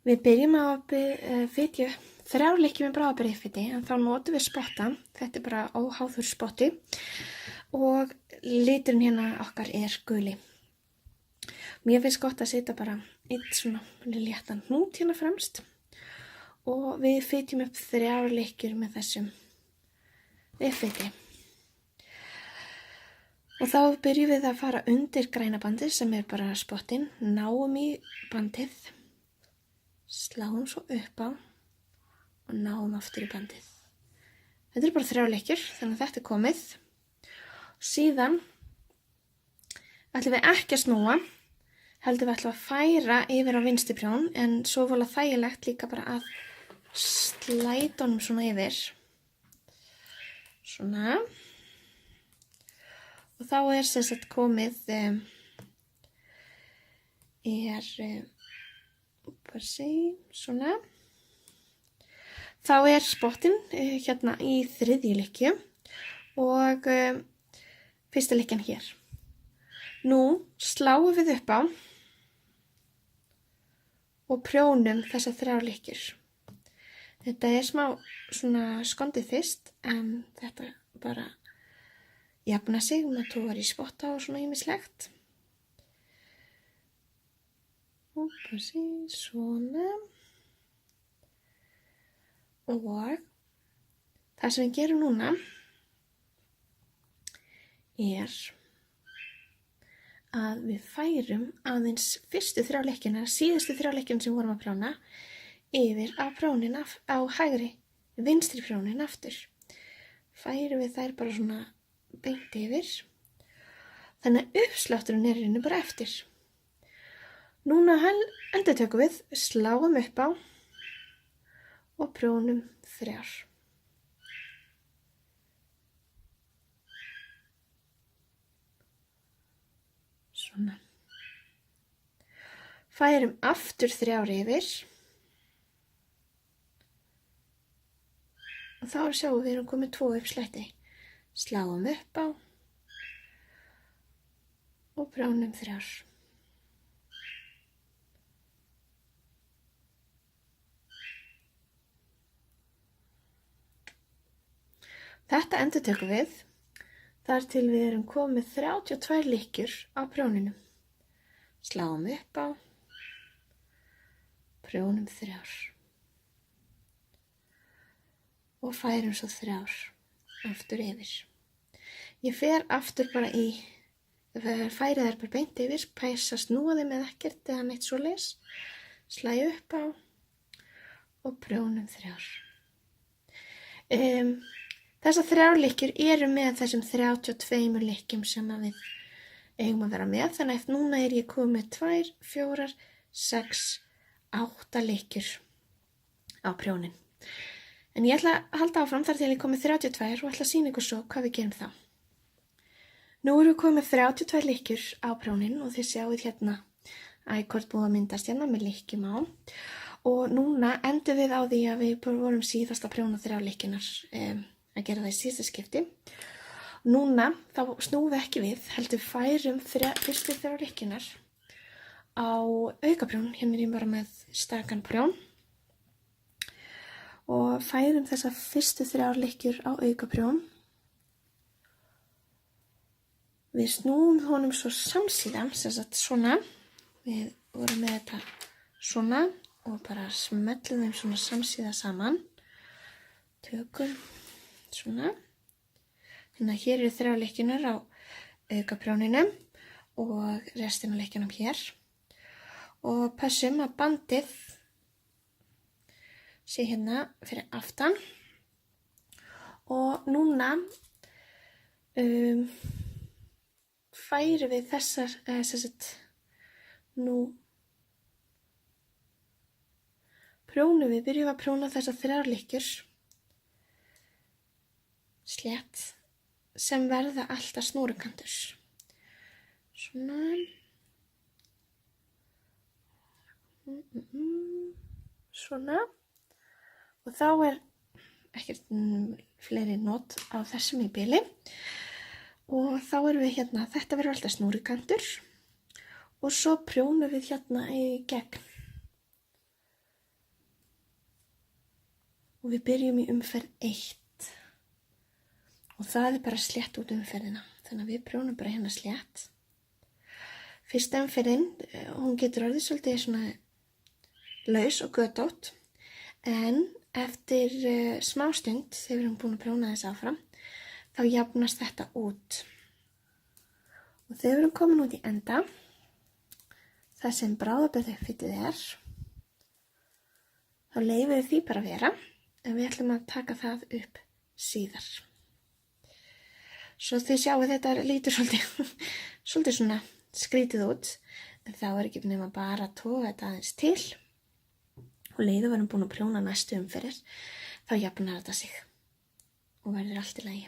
Við byrjum á að fitja 3 lykkjur með bráðabirgðafiti en þá notum við spotta. Þetta bara óháður spotti og liturinn hérna okkar guli. Mér finnst gott að setja bara eitt svona léttan hnút hérna fremst og við fitjum upp 3 lykkjur með þessum fiti. Og þá byrjum við að fara undir græna bandið sem bara spottinn, náum í bandið, sláum svo upp á og náum aftur í bandið. Þetta bara 3 lykkjur, þannig að þetta komið. Síðan ætlum við ekki að snúa, heldur við ætlum að færa yfir á vinstri prjón, en svo vola þægilegt líka bara að slæta honum svona yfir. Svona. Og þá sem sagt komið, svona. Þá spottinn hérna í 3. lykkju og fyrsta lykkjan hér. Nú sláum við upp á og prjónum þessar 3 lykkjur. Þetta smá svona skondið fyrst, en þetta bara jafna sig, maður tógar í spotta og svona ýmislegt. Og svona. Og það sem við gerum núna að við færum aðeins fyrstu 3 lykkjuna, síðustu 3 lykkjuna sem vorum að prjóna, yfir á prjónin á hægri, vinstri prjónin aftur. Færum við þær bara svona beint yfir. Þannig að uppslátturinn hérna bara eftir. Núna endurtökum við, sláum upp á og prjónum 3. Svona. Færum aftur 3 yfir. Og þá sjáum við erum komið 2 uppslætti. Sláum upp á og prjónum 3. Þetta endurtökum við þar til við erum komið 32 lykkjur á prjóninu. Sláum upp á, prjónum 3 og færum svo 3 aftur yfir. Ég fer aftur bara færi þær bara beint yfir, pæsa snúa þeim eða ekkert eða neitt svoleiðis, slæ upp á og prjónum 3. Þessar 3 lykkjur eru með þessum 32 lykkjum sem við eigum að vera með, þannig að núna ég komið 2, 4, 6, 8 lykkjur á prjónin. En ég ætla að halda áfram þar til ég komið 32 og ætla að sýna ykkur svo hvað við gerum þá. Nú erum við komið 32 lykkjur á prjónin og þið sjáuð hérna ækort búið að myndast hérna með lykkjum á. Og núna endur við á því að við vorum síðast að prjóna 3 lykkjunar að gera það í síðasta skipti. Núna þá snúum við ekki við, heldur færum fyrstu 3 lykkjunar á aukaprjón. Hérna ég bara með stakan prjón. Og færum þessar fyrstu 3 lykkjur á aukaprjón. Við snúum honum svo samsíðan, sem sagt svona. Við vorum með þetta svona og bara smellum þeim svona samsíða saman. Tökum svona. Þannig að hér eru 3 lykkjunar á aukaprjóninu og restin af lykkjunum hér. Og passum að bandið sé hérna fyrir aftan. Og núna færum við þessar, nú prjónum við, byrjum að prjóna þessar 3 lykkjur slétt sem verða alltaf snúrukantur. Svona. Svona. Og þá ekkert fleiri not á þessum í bili. Og þá erum við hérna, þetta verður alltaf snúrukantur og svo prjónum við hérna í gegn. og við byrjum í umferð 1 og það er bara slétt út umferðina, þannig að við prjónum bara hérna slétt. Fyrsta umferðin, hún getur orðið svolítið svona laus og götótt, en eftir smá stund, þegar við erum búin að prjóna þess áfram, þá jafnast þetta út. Og þegar við erum komin út í enda, það sem bráðabirgðauppfitið þá leyfum við því bara að vera, en við ætlum að taka það upp síðar. Svo þið sjáu þetta lítur svolítið svona skrítið út, en þá er ekki nema bara að toga þetta aðeins til og leiðu við erum búin að prjóna næstu umferðir, þá jafnar þetta sig og verður allt í lagi.